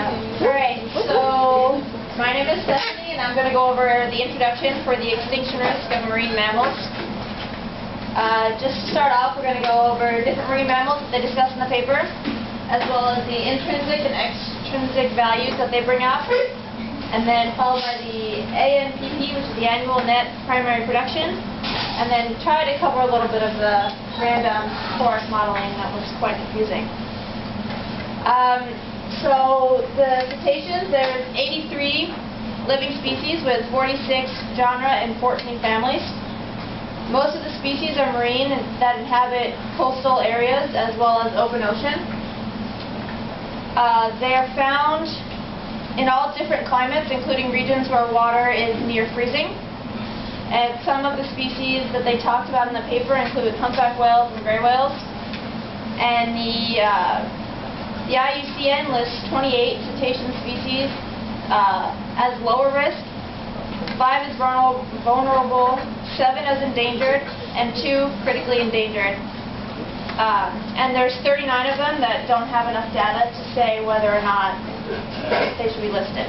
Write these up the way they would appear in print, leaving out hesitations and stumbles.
Alright, so my name is Stephanie and I'm going to go over the introduction for the extinction risk of marine mammals. Just to start off, we're going to go over different marine mammals that they discuss in the paper, as well as the intrinsic and extrinsic values that they bring up, and then followed by the ANPP, which is the annual net primary production, and then try to cover a little bit of the random forest modeling that was quite confusing. So the cetaceans, there's 83 living species with 46 genera and 14 families. Most of the species are marine that inhabit coastal areas as well as open ocean. They are found in all different climates, including regions where water is near freezing. And some of the species that they talked about in the paper include humpback whales and gray whales. And the IUCN lists 28 cetacean species as lower risk, 5 as vulnerable, 7 as endangered, and 2 critically endangered. And there's 39 of them that don't have enough data to say whether or not they should be listed.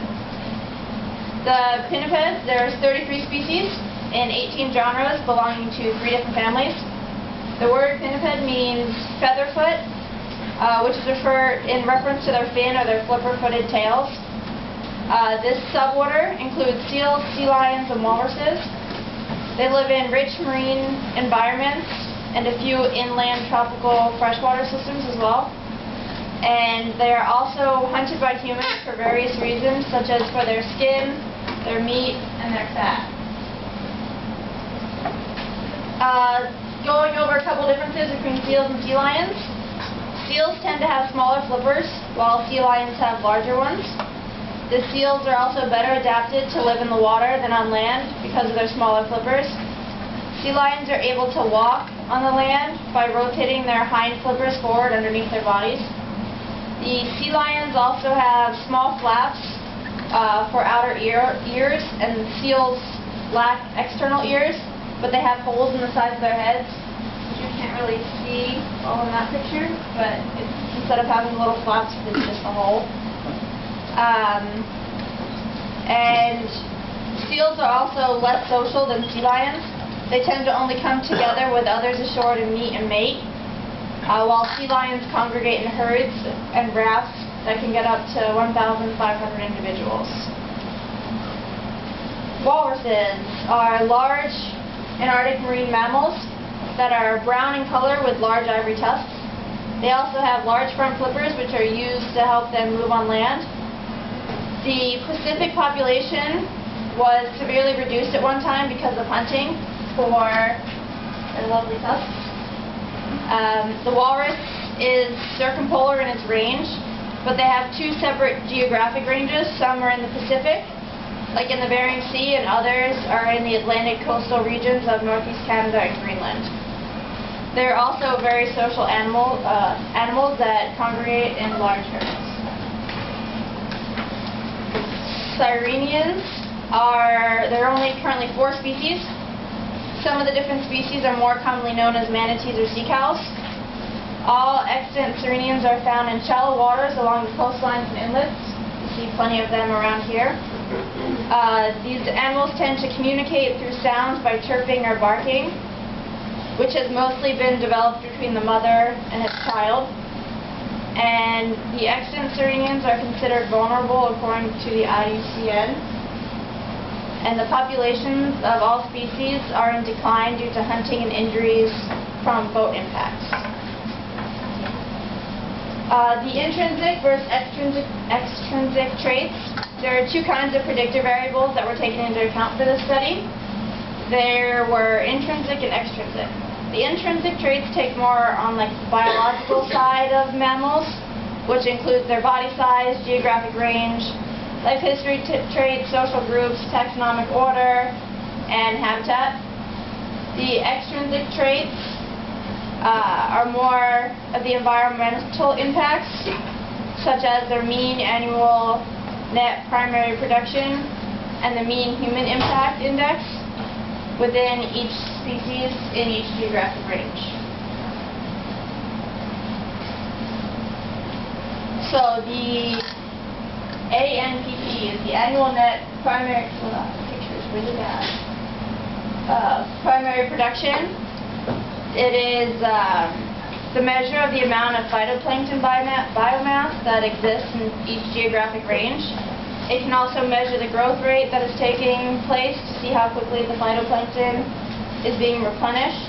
The pinnipeds, there's 33 species in 18 genres belonging to 3 different families. The word pinniped means featherfoot, which is referred in reference to their fin or their flipper-footed tails. This suborder includes seals, sea lions, and walruses. They live in rich marine environments and a few inland tropical freshwater systems as well. And they are also hunted by humans for various reasons, such as for their skin, their meat, and their fat. Going over a couple differences between seals and sea lions. Seals tend to have smaller flippers, while sea lions have larger ones. The seals are also better adapted to live in the water than on land because of their smaller flippers. Sea lions are able to walk on the land by rotating their hind flippers forward underneath their bodies. The sea lions also have small flaps for outer ears, and seals lack external ears, but they have holes in the sides of their heads. You can't really see all in that picture, but instead of having little flaps, it's just a hole. And seals are also less social than sea lions. They tend to only come together with others ashore to meet and mate, while sea lions congregate in herds and rafts that can get up to 1,500 individuals. Walruses are large Antarctic marine mammals that are brown in color with large ivory tusks. They also have large front flippers, which are used to help them move on land. The Pacific population was severely reduced at one time because of hunting for their lovely tusks. The walrus is circumpolar in its range, but they have 2 separate geographic ranges. Some are in the Pacific, like in the Bering Sea, and others are in the Atlantic coastal regions of northeast Canada and Greenland. They're also very social animals that congregate in large herds. Sirenians there are only currently 4 species. Some of the different species are more commonly known as manatees or sea cows. All extant sirenians are found in shallow waters along the coastlines and inlets. You see plenty of them around here. These animals tend to communicate through sounds by chirping or barking, which has mostly been developed between the mother and its child. And the extant sirenians are considered vulnerable according to the IUCN. And the populations of all species are in decline due to hunting and injuries from boat impacts. The intrinsic versus extrinsic traits. There are 2 kinds of predictor variables that were taken into account for this study. There were intrinsic and extrinsic. The intrinsic traits take more on the biological side of mammals, which includes their body size, geographic range, life history traits, social groups, taxonomic order, and habitat. The extrinsic traits are more of the environmental impacts, such as their mean annual net primary production and the mean human impact index within each species in each geographic range. So the ANPP is the annual net primary, picture's really bad. Primary production. It is the measure of the amount of phytoplankton biomass that exists in each geographic range. It can also measure the growth rate that is taking place to see how quickly the phytoplankton is being replenished.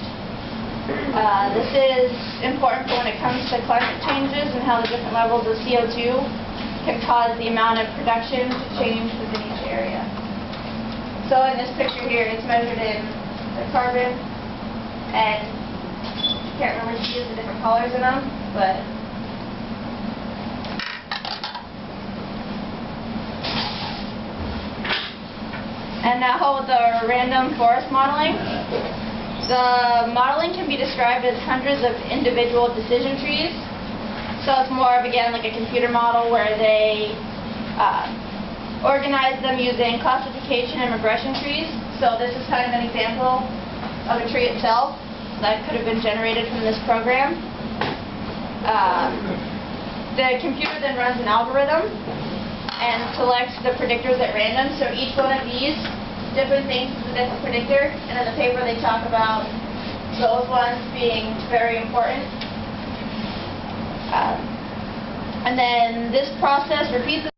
This is important for when it comes to climate changes and how the different levels of CO2 can cause the amount of production to change within each area. So in this picture here, it's measured in the carbon, and I can't remember to use the different colors in them, but and now the random forest modeling. The modeling can be described as hundreds of individual decision trees. So it's more of, again, like a computer model where they organize them using classification and regression trees. So this is kind of an example of a tree itself that could have been generated from this program. The computer then runs an algorithm and selects the predictors at random. So each one of these different things is a different predictor, and in the paper they talk about those ones being very important. And then this process repeats